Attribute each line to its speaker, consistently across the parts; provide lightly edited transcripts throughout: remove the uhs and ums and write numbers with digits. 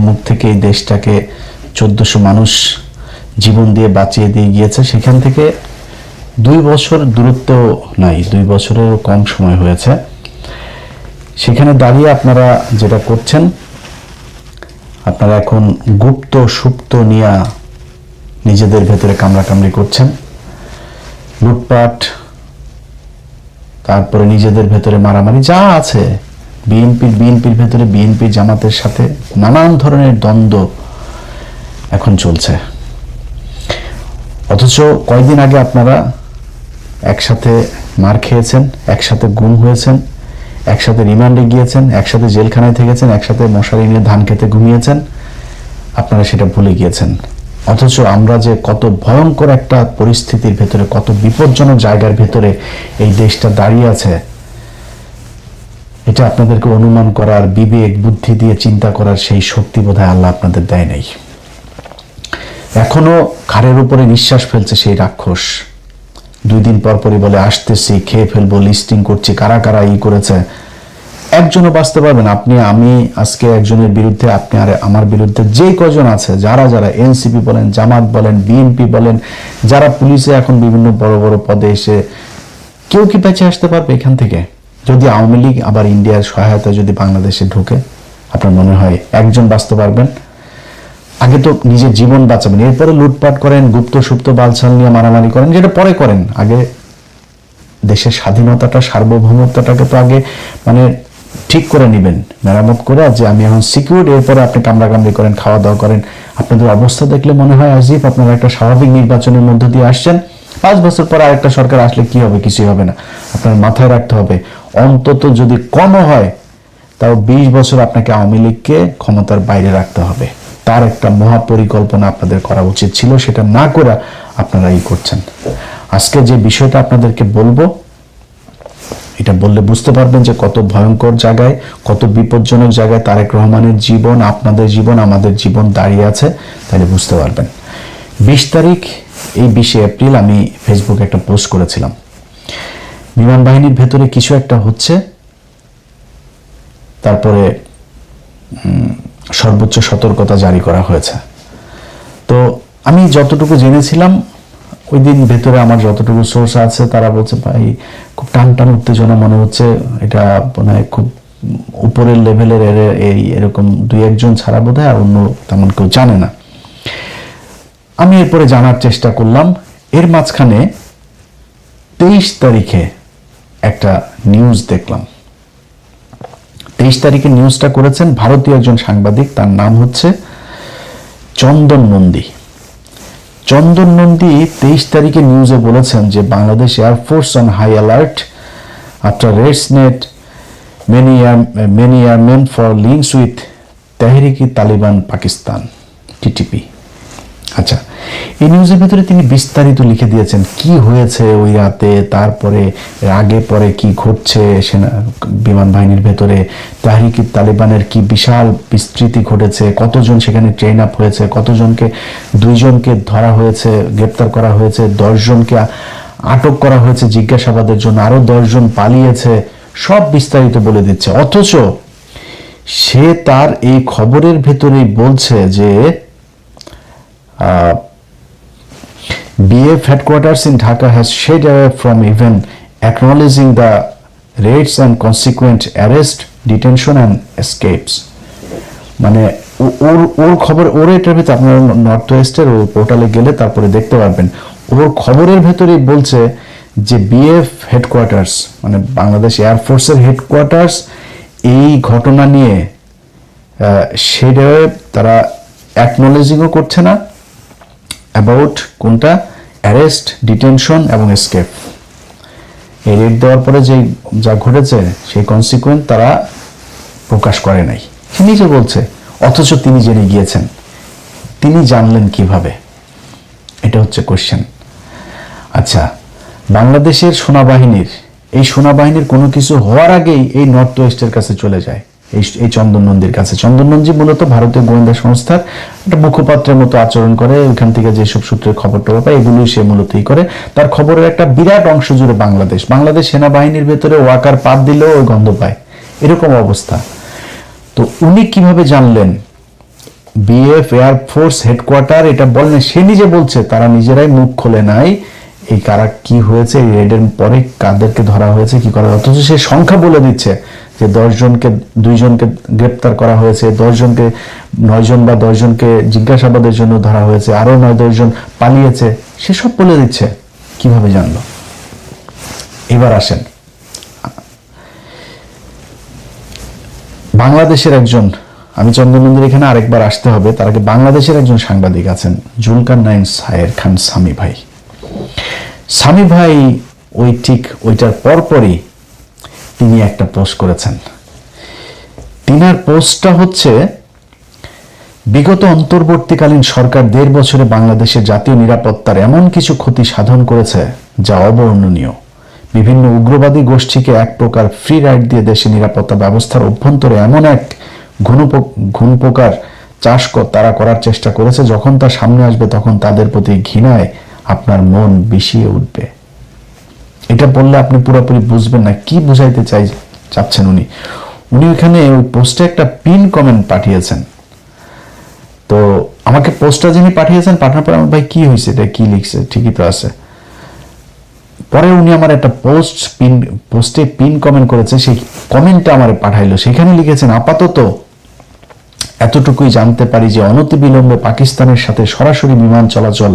Speaker 1: মুখ থেকে এই দেশটাকে 1400 মানুষ জীবন দিয়ে বাঁচিয়ে দিয়ে গিয়েছে। সেখান থেকে 2 বছর দূরত্ব নাই, 2 বছরেরও কম সময় হয়েছে। সেখানে দাঁড়িয়ে আপনারা যেটা করছেন, আপনারা এখন গুপ্ত সুপ্ত নিয়ে নিজেদের ভেতরে কামড়াকামড়ি করছেন, লুটপাট, তারপরে নিজেদের ভেতরে মারামারি যা আছে, বিএনপির ভেতরে বিএনপি জামাতের সাথে নানান ধরনের দ্বন্দ্ব এখন চলছে। অথচ কয়েকদিন আগে আপনারা একসাথে মার খেয়েছেন, একসাথে গুম হয়েছেন, একসাথে রিমান্ডে গিয়েছেন, একসাথে জেলখানায় থেকেছেন, একসাথে মশারি নিয়ে ধান খেতে ঘুমিয়েছেন। আপনারা সেটা ভুলে গিয়েছেন। অথচ আমরা যে কত ভয়ঙ্কর একটা পরিস্থিতির ভেতরে, কত বিপজ্জনক জায়গার ভেতরে এই দেশটা দাঁড়িয়ে আছে, এটা আপনাদেরকে অনুমান করার, বিবেক বুদ্ধি দিয়ে চিন্তা করার সেই শক্তি বোধহয় আল্লাহ আপনাদের দেয় নাই। এখনো ঘাড়ের উপরে নিঃশ্বাস ফেলছে সেই রাক্ষস। 2 দিন পর পরই বলে আসতেছি, খেয়ে ফেলবো, লিস্টিং করছি, কারা কারা করেছে। একজনও বাঁচতে পারবেন। আপনি, আমি আজকে একজনের বিরুদ্ধে, আপনি আর আমার বিরুদ্ধে যে কজন আছে, যারা যারা এনসিপি বলেন, জামাত বলেন, বিএনপি বলেন, যারা পুলিশে এখন বিভিন্ন বড় বড় পদে এসে, কেউ কি বেঁচে আসতে পারবে এখান থেকে? যদি আওয়ামী লীগ আবার ইন্ডিয়ার সহায়তা যদি বাংলাদেশে ঢোকে, আপনার মনে হয় একজন বাঁচতে পারবেন? আগে তো নিজের জীবন বাঁচাবেন, এরপরে লুটপাট করেন, গুপ্ত সুপ্ত বালছাল নিয়ে মারামারি করেন, যেটা পরে করেন। আগে দেশের স্বাধীনতাটা, সার্বভৌমত্বটাকে তো আগে মানে ঠিক করে নেবেন, মেরামত করে, যে আমি এখন সিকিউর। এরপরে আপনি কামড়াকামড়ি করেন, খাওয়া দাওয়া করেন। আপনাদের অবস্থা দেখলে মনে হয় আজিব আপনারা একটা স্বাভাবিক নির্বাচনের মধ্য দিয়ে আসছেন। 5 বছর পর আরেকটা সরকার আসলে কি হবে? কিছুই হবে না। আপনার মাথায় রাখতে হবে, অন্তত যদি কমও হয় তাও 20 বছর আপনাকে আওয়ামী লীগকে ক্ষমতার বাইরে রাখতে হবে। তার একটা মহাপরিকল্পনা আপনাদের করা উচিত ছিল, সেটা না করে আপনারা করছেন। আজকে যে বিষয়টা আপনাদেরকে বলবো, এটা বললে বুঝতে পারবেন যে কত ভয়ঙ্কর জায়গায়, কত বিপজ্জনক জায়গায় তারেক রহমানের জীবন, আপনাদের জীবন, আমাদের জীবন দাঁড়িয়ে আছে। তাহলে বুঝতে পারবেন। 20 তারিখ, এই 20 এপ্রিল আমি ফেসবুকে একটা পোস্ট করেছিলাম, বিমান বাহিনীর ভেতরে কিছু একটা হচ্ছে, তারপরে সর্বোচ্চ সতর্কতা জারি করা হয়েছে। তো আমি যতটুকু জেনেছিলাম, ওই দিন ভেতরে আমার যতটুকু সোর্স আছে তারা বলছে, ভাই খুব টান টান উত্তেজনা মনে হচ্ছে, এটা মনে হয় খুব উপরের লেভেলের, এরকম 2-1 জন ছাড়া বোধহয় আর অন্য তেমন কেউ জানে না। আমি এরপরে জানার চেষ্টা করলাম। এর মাঝখানে 23 তারিখে একটা নিউজ দেখলাম। 23 তারিখে নিউজটা করেছেন ভারতীয় একজন সাংবাদিক, তার নাম হচ্ছে চন্দন নন্দী। চন্দন নন্দী 23 তারিখে নিউজে বলেছেন যে Bangladesh air force on high alert after raids net many airmen for links with Tehrik-i Taliban Pakistan, TTP. আচ্ছা, এই নিউজের ভিতরে তিনি বিস্তারিত লিখে দিয়েছেন কি হয়েছে ওই রাতে, তারপরে আগে পরে কি ঘটছে, সেনা বিমান বাহিনীর ভেতরে তেহরিকি তালিবানের কি বিশাল বিস্তৃতি ঘটেছে, কতজন সেখানে ট্রেন আপ হয়েছে, কতজনকে, 2 জনকে ধরা হয়েছে, গ্রেপ্তার করা হয়েছে, 10 জনকে আটক করা হয়েছে জিজ্ঞাসাবাদের জন্য, আরো 10 জন পালিয়েছে, সব বিস্তারিত বলে দিচ্ছে। অথচ সে তার এই খবরের ভেতরেই বলছে যে BF headquarters in Dhaka has shied away from even acknowledging the raids and consequent arrest, detention and escapes. মানে ওর খবর, ওর এটার ভিতরে আপনারা নর্থ ওয়েস্টের ওই পোর্টালে গেলে তারপরে দেখতে পারবেন, ওর খবরের ভেতরেই বলছে যে BF হেডকোয়ার্টার্স মানে বাংলাদেশ এয়ারফোর্সের হেডকোয়ার্টার্স এই ঘটনা নিয়ে সেটা তারা অ্যাকনোলেজিংও করছে না অ্যাবাউট কোনটা, অ্যারেস্ট, ডিটেনশন এবং এসকেপ। এই রেড দেওয়ার পরে যে যা ঘটেছে সেই কনসিকুয়েন্স তারা প্রকাশ করে নাই, সে নিজে বলছে। অথচ তিনি জেনে গিয়েছেন। তিনি জানলেন কিভাবে? এটা হচ্ছে কোশ্চেন। আচ্ছা, বাংলাদেশের সেনাবাহিনীর কোনো কিছু হওয়ার আগেই এই নর্থ ওয়েস্টের কাছে চলে যায়, এই চন্দন নন্দীর কাছে। চন্দন নন্দী মূলত ভারতীয় গোয়েন্দা সংস্থার একটা মুখপাত্রের মতো আচরণ করে, ওইখান থেকে যেসব সূত্রের খবর টবর পায় এগুলোই সে মূলতই করে। তার খবরের একটা বিরাট অংশ জুড়ে বাংলাদেশ সেনাবাহিনীর ভেতরে ওয়াকার পাত দিলেও ওই গন্ধ পায়, এরকম অবস্থা। তো উনি কিভাবে জানলেন বিএফ এয়ারফোর্স হেডকোয়ার্টার এটা বলেন, সে নিজে বলছে তারা নিজেরাই মুখ খোলে নাই এই কারা কি হয়েছে, এই রেডের পরে কাদেরকে ধরা হয়েছে কি করা, অথচ সে সংখ্যা বলে দিচ্ছে যে 2জনকে গ্রেপ্তার করা হয়েছে, 9জন বা 10জনকে জিজ্ঞাসাবাদের জন্য ধরা হয়েছে, আরো 9-10জন পালিয়েছে, সেসব বলে দিচ্ছে। কিভাবে জানলো? এবার আসেন, বাংলাদেশের একজন, আমি চন্দ্রনন্দীর এখানে আরেকবার আসতে হবে, তার আগে বাংলাদেশের একজন সাংবাদিক আছেন জুলকারনাইন সায়ের খান সামি ভাই। সামি ভাই ওইটার পরপরই তিনি একটা পোস্ট করেছেন। তিনার পোস্টটা হচ্ছে, বিগত অন্তর্বর্তীকালীন সরকার 1.5 বছরে বাংলাদেশের জাতীয় নিরাপত্তার এমন কিছু ক্ষতি সাধন করেছে যা অবর্ণনীয়। বিভিন্ন উগ্রবাদী গোষ্ঠীকে এক প্রকার ফ্রি রাইড দিয়ে দেশের নিরাপত্তা ব্যবস্থার অভ্যন্তরে এমন এক ঘুণপোকার চাষ তারা করার চেষ্টা করেছে, যখন তা সামনে আসবে তখন তাদের প্রতি ঘৃণায় আপনার মন বিষিয়ে উঠবে। এটা বললে আপনি পুরোপুরি বুঝবেন না কি বুঝাইতে চাচ্ছেন উনি। ওখানে ওই পোস্টে একটা পিন কমেন্ট পাঠিয়েছেন। তো আমাকে পোস্টটা যিনি পাঠিয়েছেন, পাঠানোর পর আমার ভাই কি হয়েছে, এটা কি লিখছে, ঠিকই তো আছে। পরে উনি আমার একটা পোস্টে পিন কমেন্ট করেছে, সেই কমেন্টটা আমার পাঠাইলো। সেখানে লিখেছেন, আপাতত এতটুকুই জানতে পারি যে অনতিবিলম্বে পাকিস্তানের সাথে সরাসরি বিমান চলাচল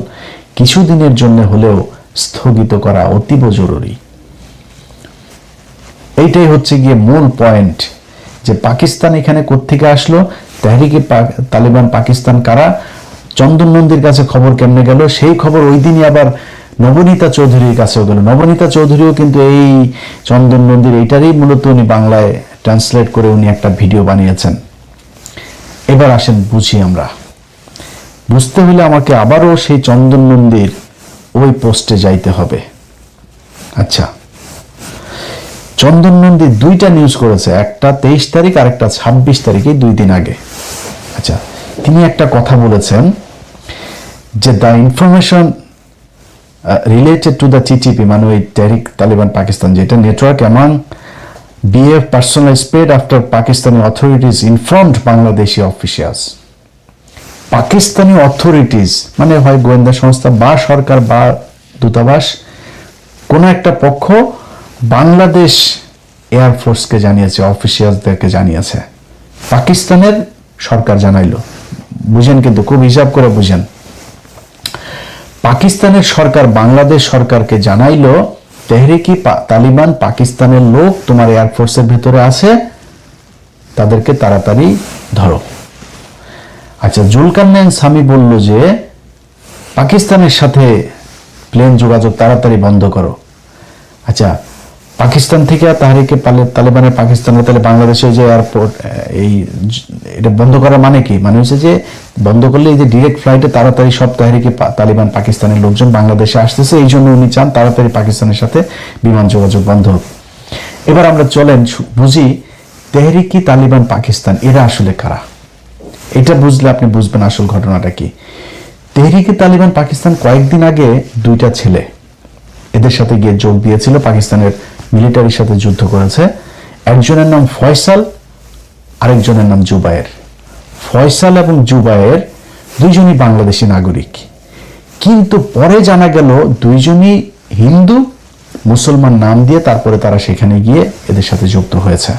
Speaker 1: কিছুদিনের জন্য হলেও স্থগিত করা অতীব জরুরি। এইটাই হচ্ছে গিয়ে মূল পয়েন্ট, যে পাকিস্তান এখানে কোত্থেকে আসলো, তেহরিকে তালিবান পাকিস্তান কারা, চন্দন নন্দীর কাছে খবর কেমনে গেল, সেই খবর ওই দিনই আবার নবনীতা চৌধুরীর কাছেও গেল। নবনীতা চৌধুরীও কিন্তু এই চন্দন নন্দীর এইটারই মূলত উনি বাংলায় ট্রান্সলেট করে উনি একটা ভিডিও বানিয়েছেন। এবার আসেন বুঝি আমরা। বুঝতে হলে আমাকে আবারও সেই চন্দন নন্দীর ওই পোস্টে যাইতে হবে। আচ্ছা, চন্দন নন্দী 2টা নিউজ করেছে, একটা 23 তারিখ আর একটা 26 তারিখে, 2 দিন আগে। আচ্ছা, তিনি একটা কথা বলেছেন যে the information related to the TTP, মানে ওই তেহরিক তালিবান পাকিস্তান, যেটা network among BF personal spread after Pakistani authorities informed Bangladeshi officials. Pakistani authorities মানে হয় গোয়েন্দা সংস্থা বা সরকার বা দূতাবাস, কোন একটা পক্ষ বাংলাদেশ এয়ারফোর্সকে জানিয়েছে, অফিসিয়ালসদেরকে জানিয়েছে, পাকিস্তানের সরকার জানাইলো। বুঝেন, কিন্তু খুব হিসাব করে বুঝেন। পাকিস্তানের সরকার বাংলাদেশ সরকারকে জানাইলো, তেহরিকি তালিবান পাকিস্তানের লোক তোমার এয়ারফোর্সের ভেতরে আছে, তাদেরকে তাড়াতাড়ি ধরো। আচ্ছা, জুলকারনাইন সামি বলল যে পাকিস্তানের সাথে প্লেন যোগাযোগ তাড়াতাড়ি বন্ধ করো। আচ্ছা, পাকিস্তান থেকে তাহরিকে তালিবানের পাকিস্তানের, তাহলে বাংলাদেশের যে এয়ারপোর্ট এটা বন্ধ করার মানে কি? মানে হচ্ছে যে বন্ধ করলে এই যে ডিরেক্ট ফ্লাইটে তাড়াতাড়ি সব তাহরিকে তালিবান পাকিস্তানের লোকজন বাংলাদেশে আসতেছে, এই জন্য উনি চান তাড়াতাড়ি পাকিস্তানের সাথে বিমান যোগাযোগ বন্ধ হোক। এবার আমরা চলেন বুঝি তেহরিকি তালিবান পাকিস্তান এরা আসলে কারা। এটা বুঝলে আপনি বুঝবেন আসল ঘটনাটা কি। তেহরিকি তালিবান পাকিস্তান কয়েকদিন আগে 2টা ছেলে এদের সাথে গিয়ে যোগ দিয়েছিল, পাকিস্তানের মিলিটারির সাথে যুদ্ধ করেছে। একজনের নাম ফয়সাল, আরেকজনের নাম জুবায়ের। ফয়সাল এবং জুবায়ের 2জনই বাংলাদেশি নাগরিক, কিন্তু পরে জানা গেল 2জনই হিন্দু মুসলমান নাম দিয়ে তারপরে তারা সেখানে গিয়ে এদের সাথে যুক্ত হয়েছে।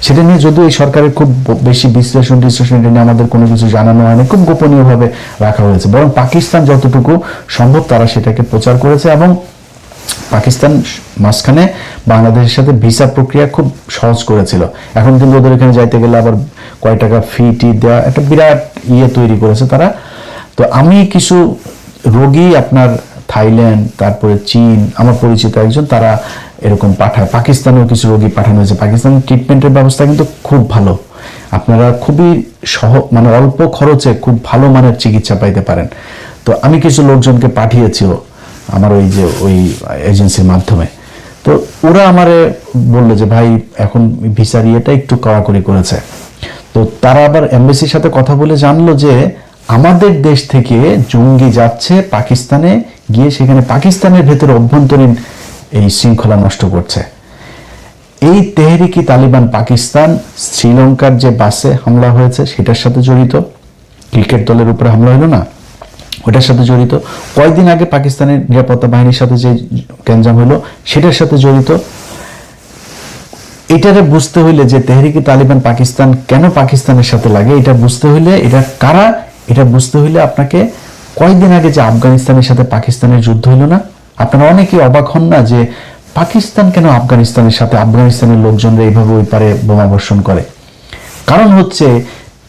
Speaker 1: সেটা নিয়ে যদিও এই সরকারের খুব বেশি বিশ্লেষণ নিয়ে আমাদের কোনো কিছু জানানো হয়নি, খুব গোপনীয়ভাবে রাখা হয়েছে, বরং পাকিস্তান যতটুকু সম্ভব তারা সেটাকে প্রচার করেছে। এবং পাকিস্তান মাঝখানে বাংলাদেশের সাথে ভিসা প্রক্রিয়া খুব সহজ করেছিল। এখন কিন্তু ওদের এখানে যাইতে গেলে আবার কয় টাকা ফি দেওয়া, একটা বিরাট তৈরি করেছে তারা। তো আমি কিছু রোগী আপনার থাইল্যান্ড, তারপরে চীন, আমার পরিচিত একজন, তারা এরকম পাঠায়। পাকিস্তানেও কিছু রোগী পাঠানো হয়েছে। পাকিস্তানের ট্রিটমেন্টের ব্যবস্থা কিন্তু খুব ভালো, আপনারা খুবই মানে অল্প খরচে খুব ভালো মানের চিকিৎসা পাইতে পারেন। তো আমি কিছু লোকজনকে পাঠিয়েছিও আমার ওই এজেন্সির মাধ্যমে। তো ওরা আমারে বললো যে ভাই এখন ভিসার ইয়েটা একটু কড়াকড়ি করেছে। তো তারা আবার এমবেসির সাথে কথা বলে জানলো যে আমাদের দেশ থেকে জঙ্গি যাচ্ছে পাকিস্তানে, গিয়ে সেখানে পাকিস্তানের ভেতরে অভ্যন্তরীণ এই শৃঙ্খলা নষ্ট করছে। এই তেহরিকি তালিবান পাকিস্তান শ্রীলঙ্কার যে বাসে হামলা হয়েছে সেটার সাথে জড়িত, ক্রিকেট দলের উপরে হামলা হলো না, ওটার সাথে জড়িত। কয়েকদিন আগে পাকিস্তানের নিরাপত্তা বাহিনীর সাথে যে গ্যাঞ্জাম হলো সেটার সাথে জড়িত। এটারে বুঝতে হইলে যে তেহরিকে তালিবান পাকিস্তান কেন পাকিস্তানের সাথে লাগে, এটা বুঝতে হইলে, এটা কারা, এটা বুঝতে হইলে আপনাকে কয়েকদিন আগে যে আফগানিস্তানের সাথে পাকিস্তানের যুদ্ধ হইল না, আপনারা অনেকেই অবাক হন না যে পাকিস্তান কেন আফগানিস্তানের সাথে, আফগানিস্তানের লোকজনরা এইভাবে ওই পারে বোমা বর্ষণ করে। কারণ হচ্ছে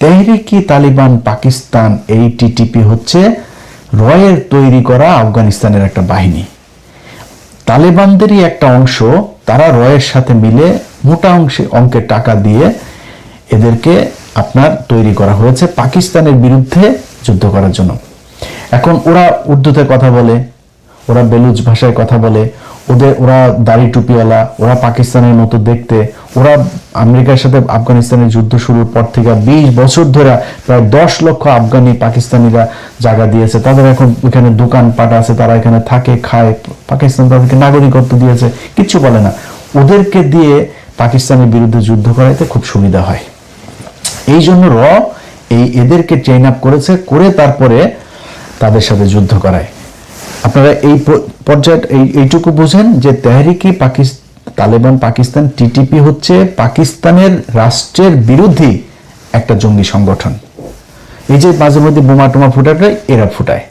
Speaker 1: তেহরিকি তালিবান পাকিস্তান, এই টিটিপি হচ্ছে রয়ের তৈরি করা আফগানিস্তানের একটা বাহিনী। তালেবানদেরই একটা অংশ, তারা রয়ের সাথে মিলে মোটা অঙ্কের টাকা দিয়ে এদেরকে আপনার তৈরি করা হয়েছে পাকিস্তানের বিরুদ্ধে যুদ্ধ করার জন্য। এখন ওরা উর্দুতে কথা বলে, ওরা বেলুচ ভাষায় কথা বলে, ওরা দাড়ি টুপিওয়ালা, ওরা পাকিস্তানের মতো দেখতে, ওরা আমেরিকার সাথে আফগানিস্তানের যুদ্ধ শুরুর পর থেকে 20 বছর ধরে প্রায় 10 লক্ষ আফগানি পাকিস্তানিরা জায়গা দিয়েছে, তাদের এখন এখানে দোকানপাট আছে, তারা এখানে থাকে খায়, পাকিস্তান তাদেরকে নাগরিকত্ব দিয়েছে, কিচ্ছু বলে না। ওদেরকে দিয়ে পাকিস্তানের বিরুদ্ধে যুদ্ধ করাইতে খুব সুবিধা হয়। এই জন্য এদেরকে ট্রেন আপ করেছে, করে তারপরে তাদের সাথে যুদ্ধ করায়। আপনারা এই পর্যায়ে এইটুকু বুঝেন যে তেহরিকি তালেবান পাকিস্তান টিটিপি হচ্ছে পাকিস্তানের রাষ্ট্রের বিরোধী একটা জঙ্গি সংগঠন। এই যে মাঝে মধ্যে বোমা টোমা ফুটায়, এরা ফুটায়,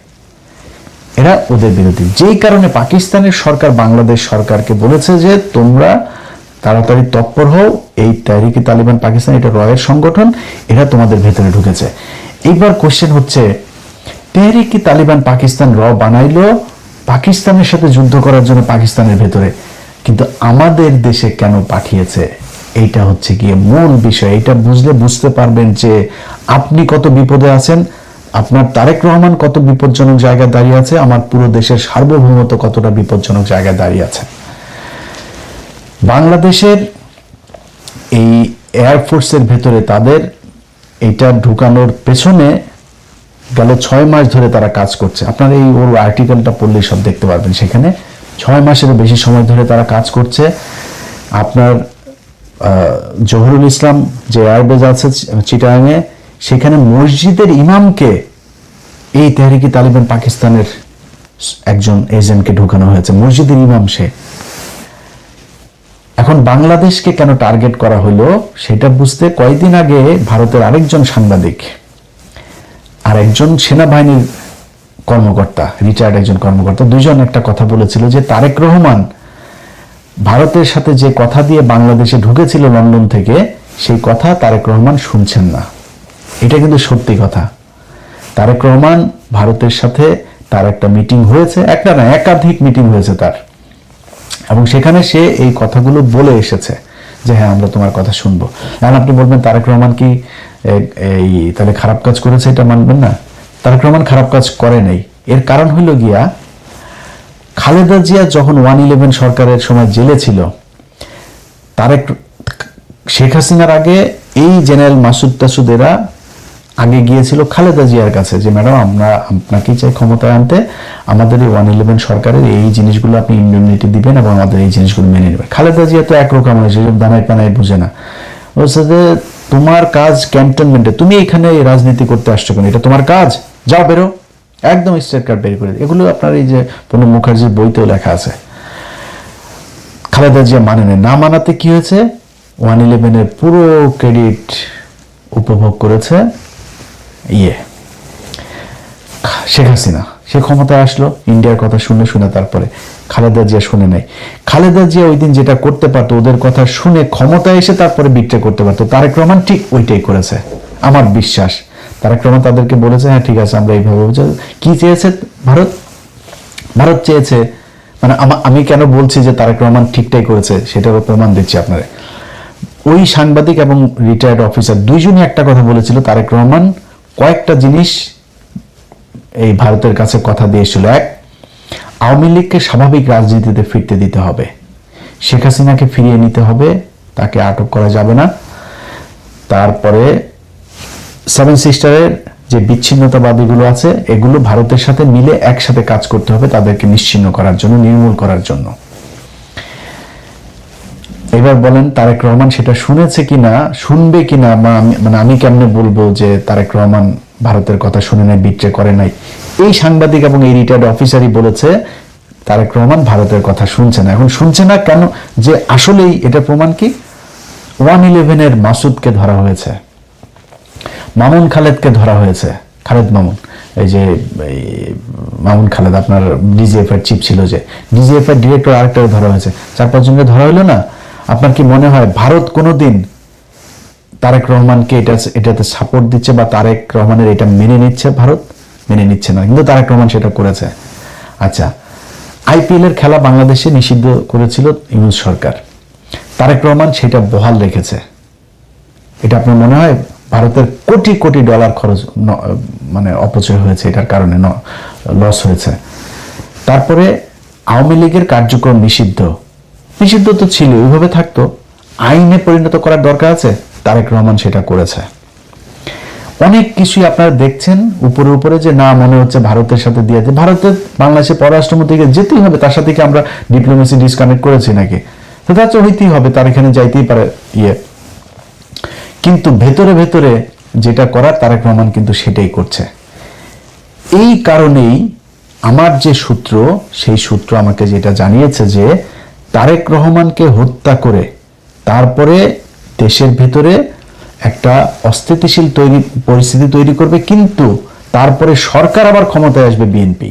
Speaker 1: এরা ওদের বিরোধী। যেই কারণে পাকিস্তানের সরকার বাংলাদেশ সরকারকে বলেছে যে তোমরা তাড়াতাড়ি তৎপর হও, এই তেহরিকি তালিবান পাকিস্তান এটা রয়ের সংগঠন, এরা তোমাদের ভেতরে ঢুকেছে। এইবার কোশ্চেন হচ্ছে তেহরিকি তালিবান পাকিস্তান বানাইলো পাকিস্তানের সাথে যুদ্ধ করার জন্য পাকিস্তানের ভেতরে, কিন্তু আমাদের দেশে কেন পাঠিয়েছে? এইটা হচ্ছে গিয়ে মূল বিষয়। এটা বুঝলে বুঝতে পারবেন যে আপনি কত বিপদে আছেন, আপনার তারেক রহমান কত বিপজ্জনক জায়গায় দাঁড়িয়ে আছে, আমার পুরো দেশের সার্বভৌমত্ব কতটা বিপজ্জনক জায়গায় দাঁড়িয়ে আছে। বাংলাদেশের এই এয়ারফোর্সের ভেতরে তাদের এইটা ঢুকানোর পেছনে গেল 6 মাস ধরে তারা কাজ করছে। আপনারা এই ওর আর্টিকেলটা পড়লেই সব দেখতে পারবেন। সেখানে 6 মাসেরও বেশি সময় ধরে তারা কাজ করছে। আপনার জহুরুল ইসলাম যে এয়ারবেজ আছে চিটাগাংয়ে, সেখানে মসজিদের ইমামকে এই তেহরিকি তালিবান পাকিস্তানের একজন এজেন্টকে ঢুকানো হয়েছে, মসজিদের ইমাম সে। এখন বাংলাদেশকে কেন টার্গেট করা হলো সেটা বুঝতে কয়েকদিন আগে ভারতের আরেকজন সাংবাদিক আর একজন সেনাবাহিনীর কর্মকর্তা, রিটায়ার্ড একজন কর্মকর্তা, দুইজন একটা কথা বলেছিল যে তারেক রহমান ভারতের সাথে যে কথা দিয়ে বাংলাদেশে ঢুকেছিল লন্ডন থেকে, সেই কথা তারেক রহমান শুনছেন না। এটা কিন্তু সত্যি কথা। তারেক রহমান ভারতের সাথে তার একটা মিটিং হয়েছে, একটা না একাধিক মিটিং হয়েছে তার, এবং সেখানে সে এই কথাগুলো বলে এসেছে যে হ্যাঁ আমরা তোমার কথা শুনবো। এখন আপনি বলবেন তারেক রহমান কি এই তাহলে খারাপ কাজ করেছে, এটা মানবেন না? তারেক রহমান খারাপ কাজ করে নাই। এর কারণ হইল গিয়া খালেদা জিয়া যখন 111 সরকারের সময় জেলে ছিল, শেখ হাসিনার আগে এই জেনারেল মাসুদ টাসুদেরা আগে গিয়েছিল খালেদা জিয়ার কাছে যে ম্যাডাম আমরা আপনাকে চাই ক্ষমতায় আনতে, আমাদের এই 111 সরকারের এই জিনিসগুলো আপনি ইন্ডেমনিটি দিবেন এবং আমাদের এই জিনিসগুলো মেনে নেবেন। খালেদা জিয়া তো একরকম হয়েছে, দানায় পানায় বুঝে না, বলছে যে তোমার কাজ ক্যান্টনমেন্টে, তুমি এখানে রাজনীতি করতে আসছো কেন? এটা তোমার কাজ, যাও বেরো, একদম স্ট্রেট কার্ড বের করে। এগুলো আপনার এই যে প্রণব মুখার্জির বইতেও লেখা আছে। খালেদা জিয়া মানে না মানাতে কি হয়েছে, 111 পুরো ক্রেডিট উপভোগ করেছে শেখ হাসিনা। সে ক্ষমতায় আসলো, ইন্ডিয়ার কথা শুনে শুনে, তারপরে খালেদা জিয়া শুনে নাই। খালেদা জিয়া ওই দিন যেটা করতে পারতো, ওদের কথা শুনে ক্ষমতায় এসে তারপরে বিট্রে করতে পারতো। তারেক রহমান ঠিক ওইটাই করেছে আমার বিশ্বাস। তারেক রহমান তাদেরকে বলেছে হ্যাঁ ঠিক আছে আমরা এইভাবে, কি চেয়েছে ভারত চেয়েছে, মানে আমি কেন বলছি যে তারেক রহমান ঠিকটাই করেছে সেটারও প্রমাণ দিচ্ছি আপনারা। ওই সাংবাদিক এবং রিটায়ার্ড অফিসার দুইজনই একটা কথা বলেছিল, তারেক রহমান কয়েকটা জিনিস এই ভারতের কাছে কথা দিয়েছিল। এক, আওয়ামী লীগকে স্বাভাবিক রাজনীতিতে ফিরতে দিতে হবে, শেখ হাসিনাকে ফিরিয়ে নিতে হবে, তাকে আটক করা যাবে না। তারপরে 7 সিস্টারের যে বিচ্ছিন্নতাবাদীগুলো আছে এগুলো ভারতের সাথে মিলে একসাথে কাজ করতে হবে তাদেরকে নিশ্চিহ্ন করার জন্য, নির্মূল করার জন্য। এবার বলেন তারেক রহমান সেটা শুনেছে কিনা, শুনবে কিনা, মানে আমি কেমনে বলবো যে তারেক রহমান ভারতের কথা শুনে নাই, বিট্রে করে নাই। এই সাংবাদিক এবং এই রিটায়ার্ড অফিসারই বলেছে তারেক রহমান ভারতের কথা শুনছে না। এখন শুনছে না কেন, যে আসলেই এটা প্রমাণ কি, 111-এর মাসুদকে ধরা হয়েছে, মামুন খালেদকে ধরা হয়েছে, খালেদ মামুন, এই যে মামুন খালেদ আপনার ডিজিএফ এর চিফ ছিল, যে ডিজিএফ এর ডিরেক্টর আরেকটা ধরা হয়েছে, 4-5 জনকে ধরা হলো না? আপনার কি মনে হয় ভারত কোনোদিন তারেক রহমানকে এটাতে সাপোর্ট দিচ্ছে বা তারেক রহমানের এটা মেনে নিচ্ছে? ভারত মেনে নিচ্ছে না, কিন্তু তারেক রহমান সেটা করেছে। আচ্ছা, আইপিএল এর খেলা বাংলাদেশে নিষিদ্ধ করেছিল ইউনূস সরকার, তারেক রহমান সেটা বহাল রেখেছে। এটা আপনার মনে হয় ভারতের কোটি কোটি ডলার খরচ মানে অপচয় হয়েছে, এটার কারণে লস হয়েছে। তারপরে আওয়ামী লীগের কার্যক্রম নিষিদ্ধ তো ছিল, ওইভাবে থাকতো, আইনে পরিণত করার দরকার আছে, তারেক রহমান সেটা করেছে। অনেক কিছুই আপনারা দেখছেন উপরে উপরে, যে না মনে হচ্ছে ভারতের সাথে দিয়ে, ভারতের বাংলাদেশের পররাষ্ট্রমন্ত্রীকে যেতেই হবে, তার সাথে কি আমরা ডিপ্লোমেসি ডিসকানেক্ট করেছি নাকি? তো তা হইতেই হবে, তার এখানে যাইতেই পারে কিন্তু ভেতরে ভেতরে যেটা করার তারেক রহমান কিন্তু সেটাই করছে। এই কারণেই আমার যে সূত্র, সেই সূত্র আমাকে যেটা জানিয়েছে যে তারেক রহমানকে হত্যা করে তারপরে দেশের ভেতরে একটা অস্থিতিশীল পরিস্থিতি তৈরি করবে, কিন্তু তারপরে সরকার আবার ক্ষমতায় আসবে বিএনপি।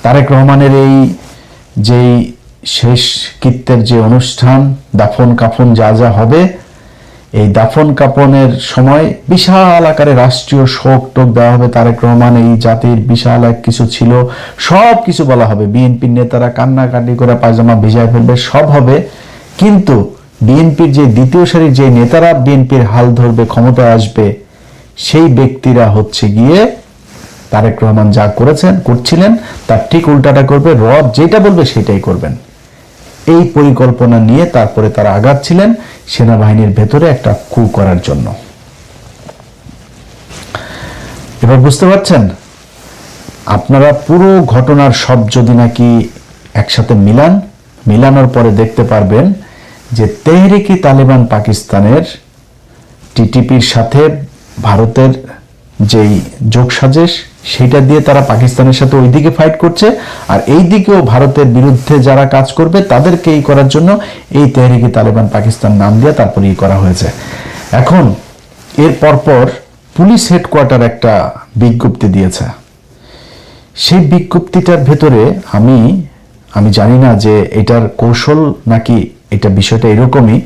Speaker 1: তারেক রহমানের এই যেই শেষ কৃত্যের যে অনুষ্ঠান, দাফন কাফন যা যা হবে, এই দাফন কাফনের সময় বিশাল আকারে রাষ্ট্রীয় শোক টোক দেওয়া হবে। তারেক রহমান এই জাতির বিশাল এক কিছু ছিল, সব কিছু বলা হবে, বিএনপির নেতারা কান্নাকাটি করে পায়জামা ভিজায় ফেলবে, সব হবে। কিন্তু বিএনপির যে দ্বিতীয় সারির যে নেতারা বিএনপির হাল ধরবে, ক্ষমতায় আসবে, সেই ব্যক্তিরা হচ্ছে গিয়ে তারেক রহমান যা করছিলেন তার ঠিক উল্টাটা করবে, রব যেটা বলবে সেটাই করবেন। এই পরিকল্পনা নিয়ে তারপরে তারা আগাচ্ছিলেন সেনাবাহিনীর ভেতরে একটা কু করার জন্য। এবার বুঝতে পারছেন? আপনারা পুরো ঘটনার সব যদি নাকি একসাথে মিলানোর পরে দেখতে পারবেন যে তেহরিকি তালেবান পাকিস্তানের টিটিপির সাথে ভারতের যেই যোগসাজশ, সেটা দিয়ে তারা পাকিস্তানের সাথে ওইদিকে ফাইট করছে, আর এই দিকেও ভারতের বিরুদ্ধে যারা কাজ করবে তাদেরকে এই করার জন্য এই তেহরিকি তালেবান পাকিস্তান নাম দিয়ে তারপরে করা হয়েছে। এখন এর পরপর পুলিশ হেডকোয়ার্টার একটা বিজ্ঞপ্তি দিয়েছে। সেই বিজ্ঞপ্তিটার ভেতরে আমি জানি না যে এটার কৌশল নাকি এটা বিষয়টা এরকমই।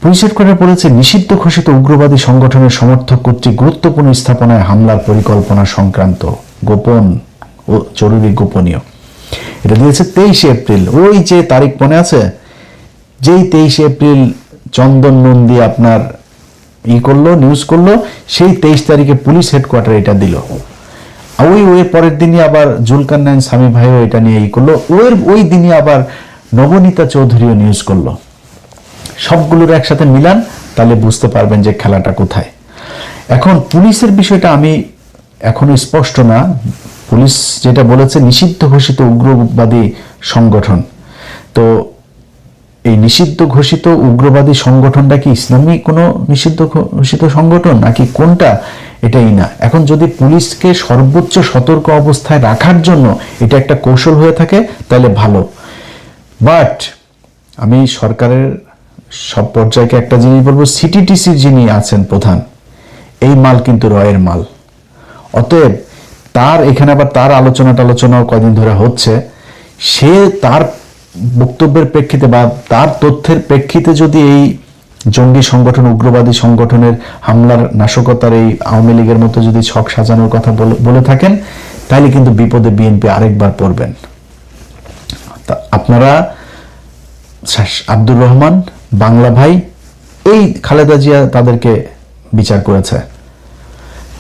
Speaker 1: পুলিশ হেডকোয়ার্টার বলেছে, নিষিদ্ধ ঘোষিত উগ্রবাদী সংগঠনের সমর্থক কর্তৃক গুরুত্বপূর্ণ স্থাপনায় হামলার পরিকল্পনা সংক্রান্ত গোপন ও জরুরি গোপনীয়। এটা দিয়েছে 23 এপ্রিল। ওই যে তারিখ মনে আছে, যেই 23 এপ্রিল চন্দন নন্দী আপনার নিউজ করলো, সেই 23 তারিখে পুলিশ হেডকোয়ার্টার এটা দিল। ওই পরের দিনই আবার জুলকারনাইন স্বামী ভাইও এটা নিয়ে করলো। ওই দিনই আবার নবনীতা চৌধুরীও নিউজ করলো। সবগুলোর একসাথে মিলান, তাহলে বুঝতে পারবেন যে খেলাটা কোথায়। এখন পুলিশের বিষয়টা আমি এখনো স্পষ্ট না। পুলিশ যেটা বলেছে নিষিদ্ধ ঘোষিত উগ্রবাদী সংগঠন, তো এই নিষিদ্ধ ঘোষিত উগ্রবাদী সংগঠনটা কি ইসলামী কোনো নিষিদ্ধ ঘোষিত সংগঠন নাকি কোনটা, এটাই না। এখন যদি পুলিশকে সর্বোচ্চ সতর্ক অবস্থায় রাখার জন্য এটা একটা কৌশল হয়ে থাকে তাহলে ভালো। বাট আমি সরকারের সব পর্যায়কে একটা জিনিস বলবো, সিটিটিসির যিনি আছেন প্রধান, এই মাল কিন্তু রয়ের মাল। অতএব তার এখানে আবার তার আলোচনাও কয়দিন ধরে হচ্ছে, সে তার বক্তব্যের প্রেক্ষিতে বা তার তথ্যের প্রেক্ষিতে যদি এই জঙ্গি সংগঠন, উগ্রবাদী সংগঠনের হামলার নাশকতার এই আওয়ামী লীগের মতো যদি ছক সাজানোর কথা বলে থাকেন, তাহলে কিন্তু বিপদে বিএনপি আরেকবার পড়বেন। আপনারা আব্দুর রহমান, বাংলা ভাই, এই খালেদা জিয়া তাদেরকে বিচার করেছে,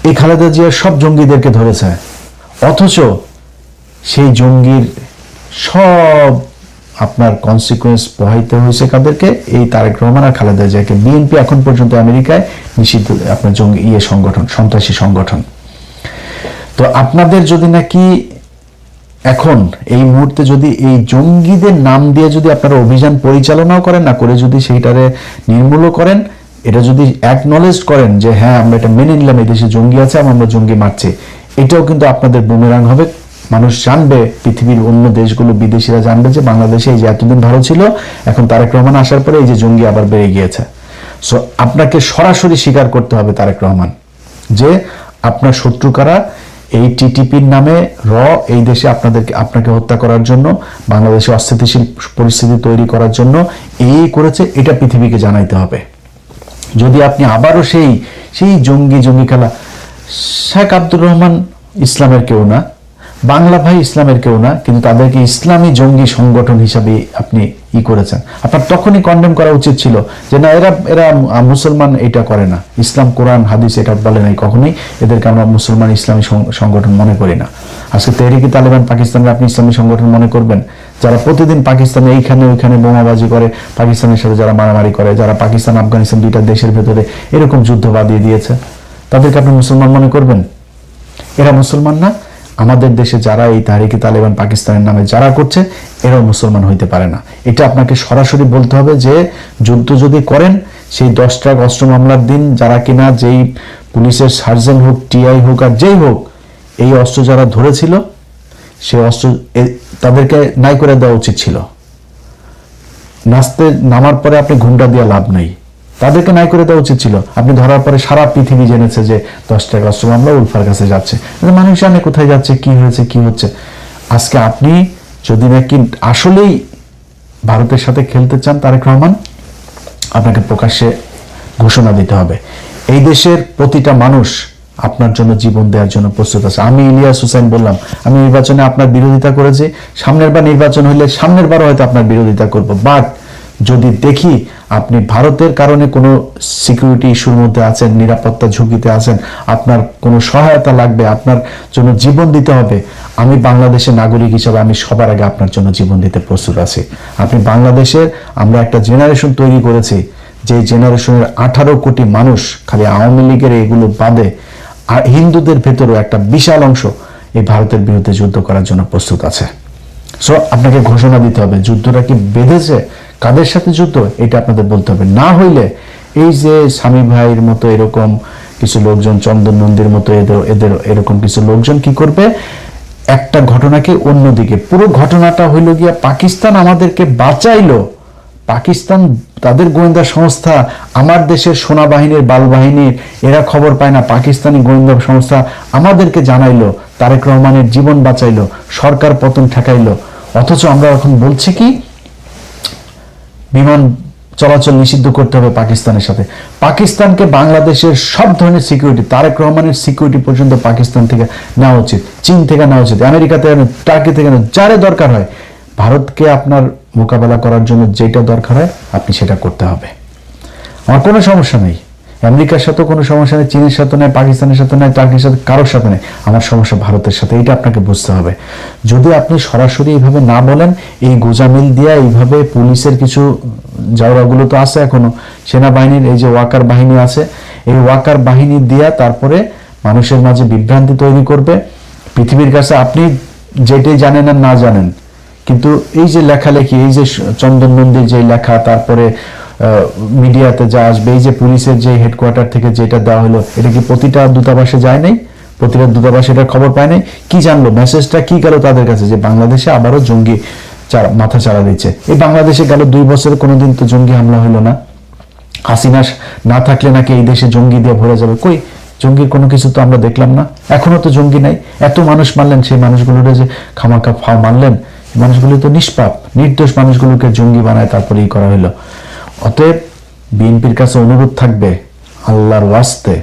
Speaker 1: এই খালেদা জিয়া সব জঙ্গিদেরকে ধরেছে, অথচ সেই জঙ্গির সব আপনার কনসিকুয়েন্স বহাইতে হয়েছে কাদেরকে? এই তারেক রহমান আর খালেদা জিয়াকে। বিএনপি এখন পর্যন্ত আমেরিকায় নিষিদ্ধ আপনার জঙ্গি সংগঠন, সন্ত্রাসী সংগঠন। তো আপনাদের যদি নাকি এখন এই মুহূর্তে যদি এই জঙ্গিদের নাম দিয়ে যদি আপনারা অভিযান পরিচালনাও করেন, না করে যদি সেইটারে নির্মূল করেন, এটা যদি অ্যাকনলেজ করেন যে হ্যাঁ আমরা এটা মেনে নিলাম এই দেশে জঙ্গি আছে এবং আমরা জঙ্গি মারছি, এটাও কিন্তু আপনাদের বুমেরাং হবে। মানুষ জানবে, পৃথিবীর অন্য দেশগুলো, বিদেশিরা জানবে যে বাংলাদেশে এই যে এতদিন ভালো ছিল, এখন তারেক রহমান আসার পরে এই যে জঙ্গি আবার বেড়ে গিয়েছে। সো আপনাকে সরাসরি স্বীকার করতে হবে তারেক রহমান যে আপনার শত্রু কারা। এই টিটিপির নামে এই দেশে আপনাকে হত্যা করার জন্য, বাংলাদেশে অস্থিতিশীল পরিস্থিতি তৈরি করার জন্য এই করেছে, এটা পৃথিবীকে জানাইতে হবে। যদি আপনি আবারও সেই জঙ্গি খেলা, শেখ আব্দুর রহমান ইসলামের কেউ না, বাংলা ভাই ইসলামের কেউ না, কিন্তু তাদেরকে ইসলামী জঙ্গি সংগঠন হিসাবে আপনি করেছেন। আপনার তখনই কন্ডেম করা উচিত ছিল যে না, এরা মুসলমান, এটা করে না, ইসলাম কোরআন হাদিস এটা বলে নাই কখনোই, এদেরকে আমরা মুসলমান ইসলামী সংগঠন মনে করি না। আজকে তেহরিকে তালেবান পাকিস্তানকে আপনি ইসলামী সংগঠন মনে করবেন? যারা প্রতিদিন পাকিস্তানে এইখানে ওইখানে বোমাবাজি করে, পাকিস্তানের সাথে যারা মারামারি করে, যারা পাকিস্তান আফগানিস্তান দুইটা দেশের ভেতরে এরকম যুদ্ধ বাঁধিয়ে দিয়েছে, তাদেরকে আপনি মুসলমান মনে করবেন? এরা মুসলমান না। আমাদের দেশে যারা এই তাহরিকে তালেবান পাকিস্তানের নামে যারা করছে, এরাও মুসলমান হইতে পারে না। এটা আপনাকে সরাসরি বলতে হবে যে যুদ্ধ যদি করেন, সেই 10 ট্রাক অস্ত্র মামলার দিন যারা কিনা, যেই পুলিশের সার্জেন্ট হোক, টিআই হোক আর যেই হোক, এই অস্ত্র যারা ধরেছিল, সেই অস্ত্র তাদেরকে নাই করে দেওয়া উচিত ছিল। নামার পরে আপনি ঘুমটা দিয়ে লাভ নাই, তাদেরকে নাই করে দেওয়া উচিত ছিল। আপনি ধরার পরে সারা পৃথিবী জেনেছে যে 10 টাকা অস্ত্র মামলা উলফার কাছে যাচ্ছে, মানুষ জানে কোথায় যাচ্ছে, কি হয়েছে, কি হচ্ছে। আজকে আপনি যদি নাকি আসলেই ভারতের সাথে খেলতে চান তারেক রহমান, আপনাকে প্রকাশ্যে ঘোষণা দিতে হবে এই দেশের প্রতিটা মানুষ আপনার জন্য জীবন দেওয়ার জন্য প্রস্তুত আছে। আমি ইলিয়াস হোসেন বললাম, আমি নির্বাচনে আপনার বিরোধিতা করেছি, সামনের বার নির্বাচন হলে সামনের বারও হয়তো আপনার বিরোধিতা করব, বাট যদি দেখি আপনি ভারতের কারণে কোনো সিকিউরিটি ইস্যুর মধ্যে আছেন, নিরাপত্তা ঝুঁকিতে আছেন, আপনার কোনো সহায়তা লাগবে, আপনার জন্য জীবন দিতে হবে, আমি বাংলাদেশের নাগরিক হিসেবে আমি সবার আগে আপনার জন্য জীবন দিতে প্রস্তুত আছি। আপনি বাংলাদেশের, আমরা একটা জেনারেশন তৈরি করেছি, যে জেনারেশনের 18 কোটি মানুষ, খালি আওয়ামী লীগের এগুলো বাদে আর হিন্দুদের ভেতরেও একটা বিশাল অংশ এই ভারতের বিরুদ্ধে যুদ্ধ করার জন্য প্রস্তুত আছে। সো আপনাকে ঘোষণা দিতে হবে যুদ্ধটা কি বেঁধেছে, কাদের সাথে যুদ্ধ, এটা আপনাদের বলতে হবে। না হইলে এই যে স্বামী ভাইয়ের মতো এরকম কিছু লোকজন, চন্দন নন্দীর মতো এদের এরকম কিছু লোকজন কি করবে, একটা ঘটনাকে অন্যদিকে, পুরো ঘটনাটা হইল গিয়া পাকিস্তান আমাদেরকে বাঁচাইলো, পাকিস্তান তাদের গোয়েন্দা সংস্থা আমার দেশের সেনাবাহিনীর বালবাহিনীর এরা খবর পায় না, পাকিস্তানি গোয়েন্দা সংস্থা আমাদেরকে জানাইলো, তারেক রহমানের জীবন বাঁচাইলো, সরকার পতন ঠেকাইলো। অথচ আমরা এখন বলছি কি বিমান চলাচল নিষিদ্ধ করতে হবে পাকিস্তানের সাথে। পাকিস্তানকে বাংলাদেশের সব ধরনের সিকিউরিটি, তারেক রহমানের সিকিউরিটি পর্যন্ত পাকিস্তান থেকে নেওয়া উচিত, চীন থেকে নেওয়া উচিত, আমেরিকা থেকে, টার্কি থেকে, যারে দরকার হয়। ভারতকে আপনার মোকাবেলা করার জন্য যেটা দরকার হয় আপনি সেটা করতে হবে। আমার কোনো সমস্যা নেই, আমেরিকার সাথে কোনো সমস্যা নেই, চীনের সাথে নেই, পাকিস্তানের সাথে নেই, টার্কির সাথে, কারোর সাথে নেই। আমার সমস্যা ভারতের সাথে, এটা আপনাকে বুঝতে হবে। যদি আপনি সরাসরি এইভাবে না বলেন, এই গোজামিল দিয়া এইভাবে পুলিশের কিছু জাওরাগুলো তো আছে এখনো, সেনাবাহিনীর এই যে ওয়াকার বাহিনী আছে, এই ওয়াকার বাহিনী দিয়া তারপরে মানুষের মাঝে বিভ্রান্তি তৈরি করবে। পৃথিবীর কাছে আপনি যেটাই জানেন আর না জানেন, কিন্তু এই যে লেখালেখি, এই যে চন্দন নন্দীর যে লেখা, তারপরে মিডিয়াতে যা আসবে, এই যে পুলিশের যে হেডকোয়ার্টার থেকে যেটা দেওয়া হলো, এটা কি প্রতিটা দূতাবাসে যায় নাই? প্রতিটা দূতাবাসে এটার খবর পায় নাই? কি জানলো, মেসেজটা কি গেল তাদের কাছে যে বাংলাদেশে আবারও জঙ্গি মাথা চাড়া দিচ্ছে। এই বাংলাদেশে গেল 2 বছরে কোনোদিন তো জঙ্গি হামলা হইলো না। হাসিনা না থাকলে নাকি এই দেশে জঙ্গি দিয়ে ভরে যাবে, কই জঙ্গির কোনো কিছু তো আমরা দেখলাম না, এখনো তো জঙ্গি নাই। এত মানুষ মারলেন, সেই মানুষগুলোর যে খামাখা ফাও মারলেন, মানুষগুলো তো নিষ্পাপ, নির্দোষ মানুষগুলোকে জঙ্গি বানায় তারপরে করা হলো। অতএব বিএনপির কাছে অনুরোধ থাকবে, আল্লাহর ওয়াস্তে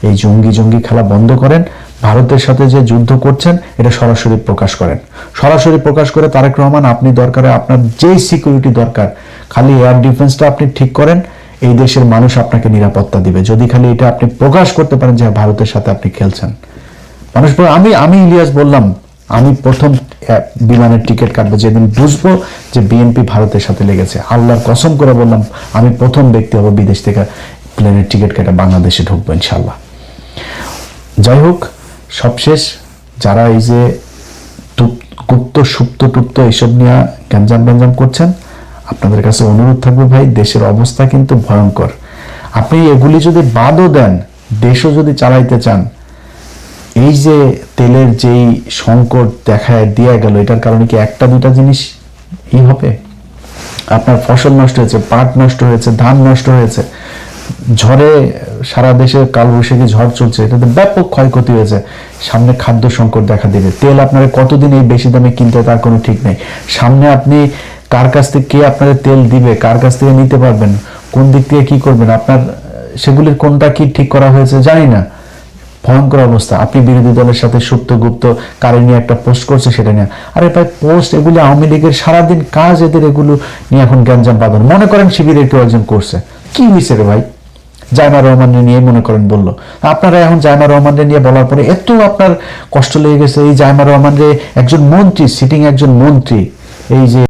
Speaker 1: এই জঙ্গি খেলা বন্ধ করেন। ভারতের সাথে যে যুদ্ধ করছেন এটা সরাসরি প্রকাশ করেন, সরাসরি প্রকাশ করে তারেক রহমান আপনি দরকারে আপনার যেই সিকিউরিটি দরকার, খালি এয়ার ডিফেন্সটা আপনি ঠিক করেন, এই দেশের মানুষ আপনাকে নিরাপত্তা দিবে। যদি খালি এটা আপনি প্রকাশ করতে পারেন যে ভারতের সাথে আপনি খেলছেন, মানুষ আমি ইলিয়াস বললাম, আমি প্রথম বিমানের টিকিট কাটবো যেদিন বুঝবো যে বিএনপি ভারতের সাথে লেগেছে। আল্লাহর কসম করে বললাম, আমি প্রথম ব্যক্তি হব বিদেশ থেকে প্লেনের টিকিট কেটে বাংলাদেশে ঢুকবো ইনশাল্লাহ। যাই হোক, সবশেষ যারা এই যে গুপ্ত সুপ্ত টুপ্ত এইসব নিয়ে গ্যাঞ্জাম করছেন, আপনাদের কাছে অনুরোধ থাকবে ভাই, দেশের অবস্থা কিন্তু ভয়ঙ্কর। আপনি এগুলি যদি বাদও দেন, দেশও যদি চালাইতে চান, এই যে তেলের যেই সংকট দেখায় দেয়া গেল, এটার কারণে কি একটা দুটা জিনিস হবে? আপনার ফসল নষ্ট হয়েছে, পাট নষ্ট হয়েছে, ধান নষ্ট হয়েছে, ঝড়ে সারা দেশে কালবৈশাখী ঝড় চলছে, এটাতে ব্যাপক ক্ষয়ক্ষতি হয়েছে। সামনে খাদ্য সংকট দেখা দিবে। তেল আপনারা কতদিন এই বেশি দামে কিনতে, তার কোনো ঠিক নেই। সামনে আপনি কার কাছ থেকে কে আপনাদের তেল দিবে, কার কাছ থেকে নিতে পারবেন, কোন দিক থেকে কি করবেন, আপনার সেগুলির কোনটা কি ঠিক করা হয়েছে জানি না। ভয়ঙ্কর অবস্থা। আপনি বিরোধী দলের সাথে সুপ্ত গুপ্ত কারে নিয়ে একটা পোস্ট করছে, সেটা নিয়ে, আরে ভাই পোস্ট এগুলি আওয়ামী লীগের সারাদিন কাজ, এদের এগুলো নিয়ে এখন গ্যাঞ্জাম বাঁধানো। মনে করেন শিবিরের কেউ একজন করছে, কি হয়েছে রে ভাই? জায়মা রহমানের নিয়ে মনে করেন বললো, আপনারা এখন জায়মা রহমানের নিয়ে বলার পরে এত আপনার কষ্ট লেগে গেছে। এই জায়মা রহমান একজন মন্ত্রী, সিটিং একজন মন্ত্রী, এই যে